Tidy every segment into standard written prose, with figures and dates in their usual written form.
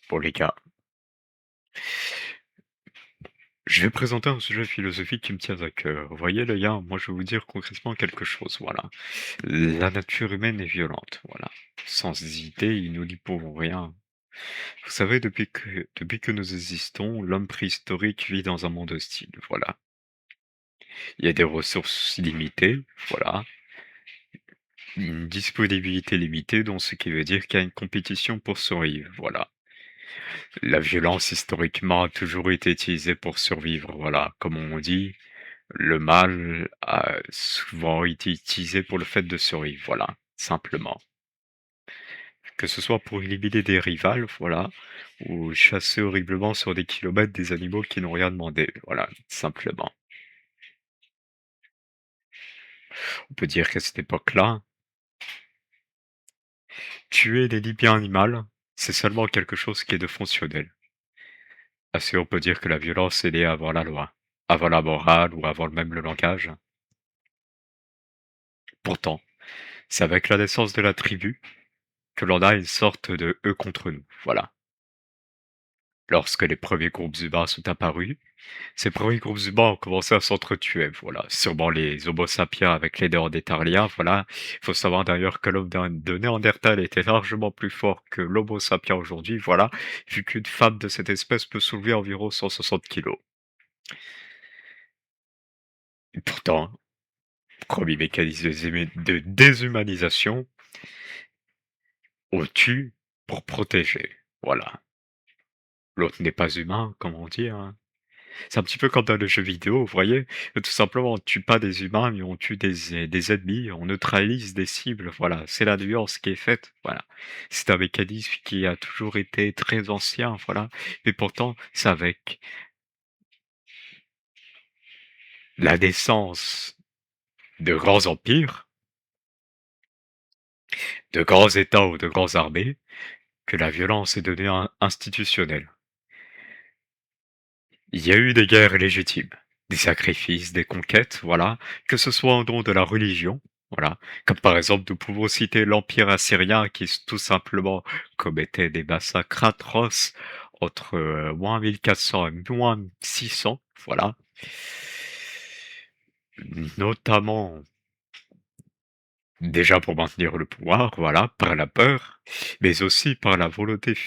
Bon les gars, je vais présenter un sujet philosophique qui me tient à cœur. Vous voyez les gars, moi je vais vous dire concrètement quelque chose, voilà. La nature humaine est violente, voilà. Sans hésiter, il nous dit pour rien. Vous savez, depuis que nous existons, l'homme préhistorique vit dans un monde hostile, voilà. Il y a des ressources limitées, voilà. Une disponibilité limitée, donc ce qui veut dire qu'il y a une compétition pour survivre, voilà. La violence historiquement a toujours été utilisée pour survivre, voilà. Comme on dit, le mal a souvent été utilisé pour le fait de survivre, voilà, simplement. Que ce soit pour éliminer des rivales, voilà, ou chasser horriblement sur des kilomètres des animaux qui n'ont rien demandé, voilà, simplement. On peut dire qu'à cette époque-là, tuer des liens bien animales, c'est seulement quelque chose qui est de fonctionnel. Ainsi, on peut dire que la violence est née avant la loi, avant la morale ou avant même le langage. Pourtant, c'est avec la naissance de la tribu que l'on a une sorte de eux contre nous, voilà. Lorsque les premiers groupes humains sont apparus, ces premiers groupes humains ont commencé à s'entretuer, voilà. Sûrement les Homo sapiens avec les Néandertaliens, voilà. Il faut savoir d'ailleurs que l'homme de Néandertal était largement plus fort que l'Homo sapiens aujourd'hui, voilà, vu qu'une femme de cette espèce peut soulever environ 160 kilos. Et pourtant, premier mécanisme de déshumanisation, on tue pour protéger, voilà. L'autre n'est pas humain, comme on dit, hein. C'est un petit peu comme dans les jeux vidéo, vous voyez? Tout simplement, on tue pas des humains, mais on tue des ennemis, on neutralise des cibles, voilà. C'est la nuance qui est faite, voilà. C'est un mécanisme qui a toujours été très ancien, voilà. Mais pourtant, c'est avec la naissance de grands empires, de grands États ou de grandes armées, que la violence est devenue institutionnelle. Il y a eu des guerres légitimes, des sacrifices, des conquêtes, voilà, que ce soit en nom de la religion, voilà, comme par exemple nous pouvons citer l'Empire assyrien qui tout simplement commettait des massacres atroces entre moins 1400 et moins 600, voilà, notamment déjà pour maintenir le pouvoir, voilà, par la peur, mais aussi par la volonté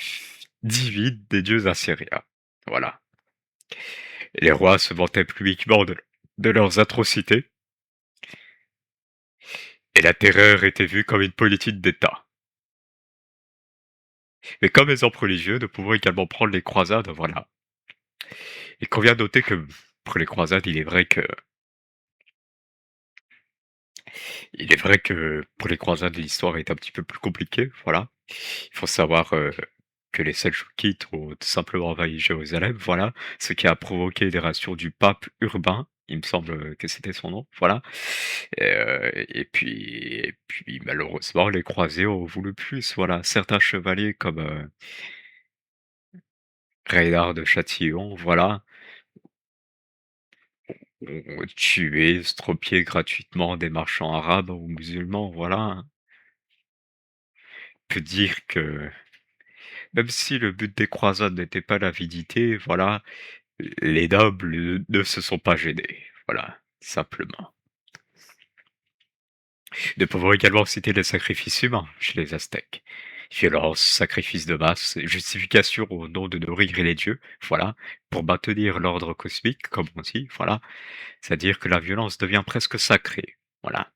divine des dieux assyriens, voilà. Les rois se vantaient publiquement de leurs atrocités, et la terreur était vue comme une politique d'État. Mais comme exemple religieux, nous pouvons également prendre les croisades, voilà. Il convient de noter que pour les croisades, il est vrai que pour les croisades, l'histoire est un petit peu plus compliquée, voilà. Il faut savoir que les Selçoukides ont tout simplement envahi Jérusalem, voilà, ce qui a provoqué des rations du pape Urbain, il me semble que c'était son nom, voilà. Et puis malheureusement, les croisés ont voulu plus, voilà. Certains chevaliers comme Reynard de Châtillon, voilà, ont tué, estropié gratuitement des marchands arabes ou musulmans, voilà. On peut dire que même si le but des croisades n'était pas l'avidité, voilà, les nobles ne se sont pas gênés, voilà, simplement. Nous pouvons également citer les sacrifices humains chez les Aztèques. Violence, sacrifice de masse, justification au nom de nourrir les dieux, voilà, pour maintenir l'ordre cosmique, comme on dit, voilà. C'est-à-dire que la violence devient presque sacrée, voilà.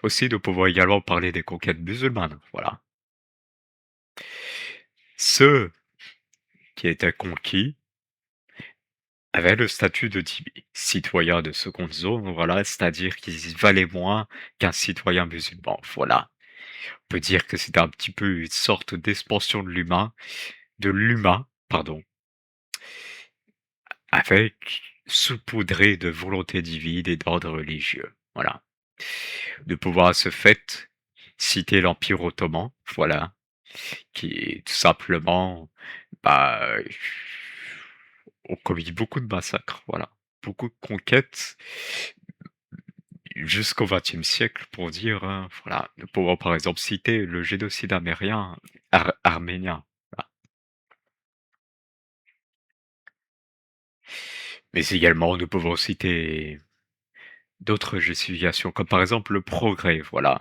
Aussi, nous pouvons également parler des conquêtes musulmanes, voilà. Ceux qui étaient conquis avaient le statut de citoyens de seconde zone, voilà, c'est-à-dire qu'ils valaient moins qu'un citoyen musulman, voilà. On peut dire que c'était un petit peu une sorte d'expansion de l'humain, pardon, avec saupoudré de volonté divine et d'ordre religieux, voilà. De pouvoir à ce fait citer l'Empire ottoman, voilà, qui tout simplement, bah, ont commis beaucoup de massacres, voilà. Beaucoup de conquêtes, jusqu'au XXe siècle pour dire, voilà, nous pouvons par exemple citer le génocide arménien, voilà. Mais également nous pouvons citer d'autres justifications comme par exemple le progrès, voilà.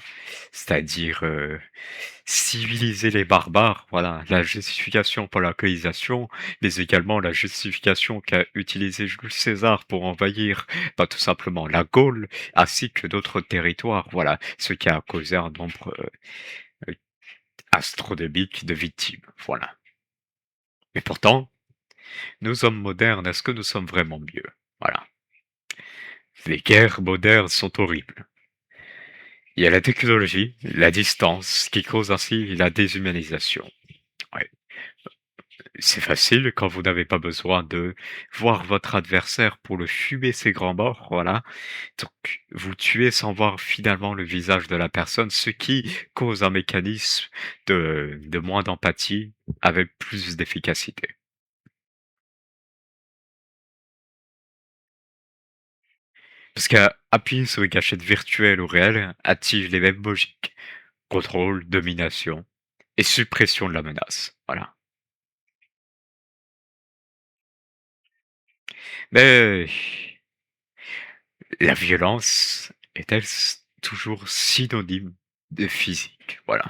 C'est-à-dire, civiliser les barbares, voilà, la justification pour la colonisation, mais également la justification qu'a utilisé Jules César pour envahir, bah, tout simplement la Gaule, ainsi que d'autres territoires, voilà, ce qui a causé un nombre, astronomique de victimes, voilà. Mais pourtant, nous hommes modernes, est-ce que nous sommes vraiment mieux? Voilà. Les guerres modernes sont horribles. Il y a la technologie, la distance, qui cause ainsi la déshumanisation. Ouais. C'est facile quand vous n'avez pas besoin de voir votre adversaire pour le fumer ses grands morts, voilà. Donc, vous tuez sans voir finalement le visage de la personne, ce qui cause un mécanisme de moins d'empathie avec plus d'efficacité. Parce qu'appuyer sur une gâchette virtuelle ou réelle active les mêmes logiques. Contrôle, domination et suppression de la menace. Voilà. Mais la violence est-elle toujours synonyme de physique? Voilà.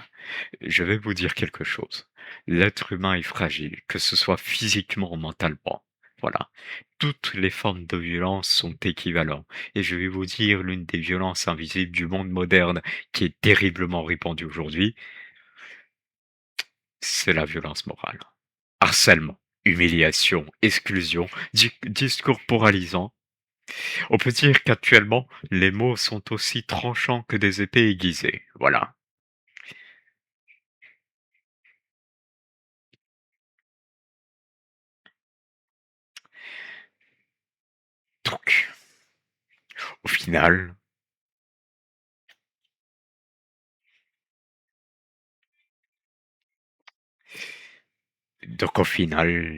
Je vais vous dire quelque chose. L'être humain est fragile, que ce soit physiquement ou mentalement. Voilà. Toutes les formes de violence sont équivalentes. Et je vais vous dire l'une des violences invisibles du monde moderne qui est terriblement répandue aujourd'hui, c'est la violence morale. Harcèlement, humiliation, exclusion, discours moralisants. On peut dire qu'actuellement, les mots sont aussi tranchants que des épées aiguisées. Voilà. Donc, au final,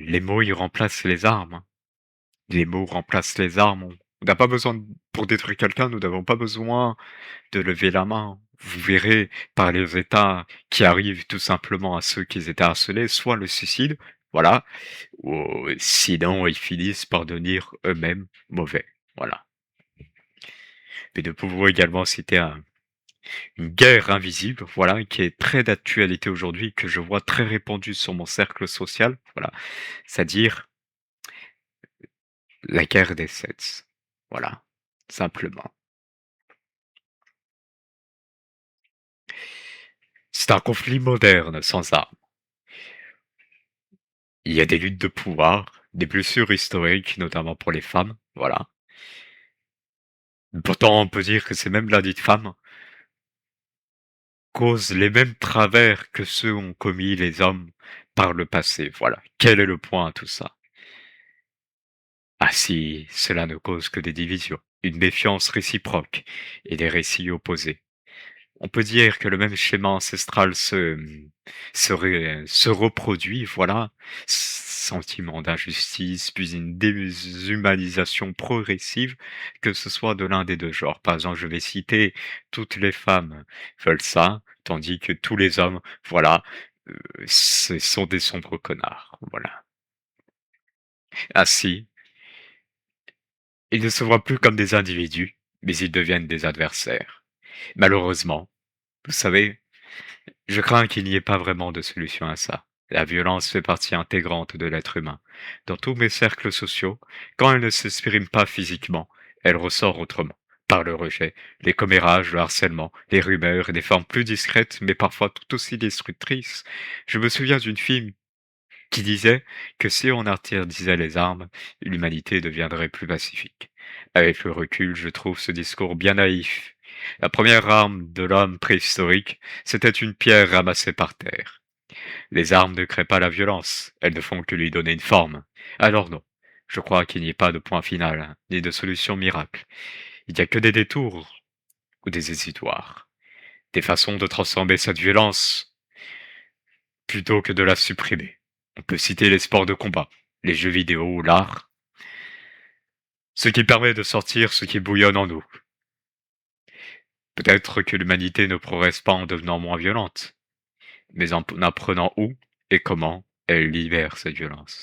les mots, ils remplacent les armes. Les mots remplacent les armes. On n'a pas besoin, pour détruire quelqu'un, nous n'avons pas besoin de lever la main. Vous verrez par les états qui arrivent tout simplement à ceux qui étaient harcelés, soit le suicide, voilà, ou sinon ils finissent par devenir eux-mêmes mauvais. Voilà. Mais nous pouvons également citer une guerre invisible, voilà, qui est très d'actualité aujourd'hui, que je vois très répandue sur mon cercle social, voilà, c'est-à-dire la guerre des sexes. Voilà, simplement. C'est un conflit moderne, sans armes. Il y a des luttes de pouvoir, des blessures historiques, notamment pour les femmes, voilà. Pourtant, on peut dire que ces mêmes ladite femmes causent les mêmes travers que ceux qu'ont commis les hommes par le passé, voilà. Quel est le point à tout ça? Ah si, cela ne cause que des divisions, une méfiance réciproque et des récits opposés. On peut dire que le même schéma ancestral se reproduit, voilà. Sentiment d'injustice, puis une déshumanisation progressive, que ce soit de l'un des deux genres. Par exemple, je vais citer toutes les femmes veulent ça, tandis que tous les hommes, voilà, ce sont des sombres connards. Voilà. Ainsi, ils ne se voient plus comme des individus, mais ils deviennent des adversaires. Malheureusement, vous savez, je crains qu'il n'y ait pas vraiment de solution à ça. La violence fait partie intégrante de l'être humain. Dans tous mes cercles sociaux, quand elle ne s'exprime pas physiquement, elle ressort autrement. Par le rejet, les commérages, le harcèlement, les rumeurs et des formes plus discrètes mais parfois tout aussi destructrices. Je me souviens d'une fille qui disait que si on interdisait les armes, l'humanité deviendrait plus pacifique. Avec le recul, je trouve ce discours bien naïf. La première arme de l'homme préhistorique, c'était une pierre ramassée par terre. Les armes ne créent pas la violence, elles ne font que lui donner une forme. Alors non, je crois qu'il n'y ait pas de point final, ni de solution miracle. Il n'y a que des détours ou des hésitoires, des façons de transformer cette violence plutôt que de la supprimer. On peut citer les sports de combat, les jeux vidéo ou l'art, ce qui permet de sortir ce qui bouillonne en nous. Peut-être que l'humanité ne progresse pas en devenant moins violente, mais en apprenant où et comment elle libère cette violence.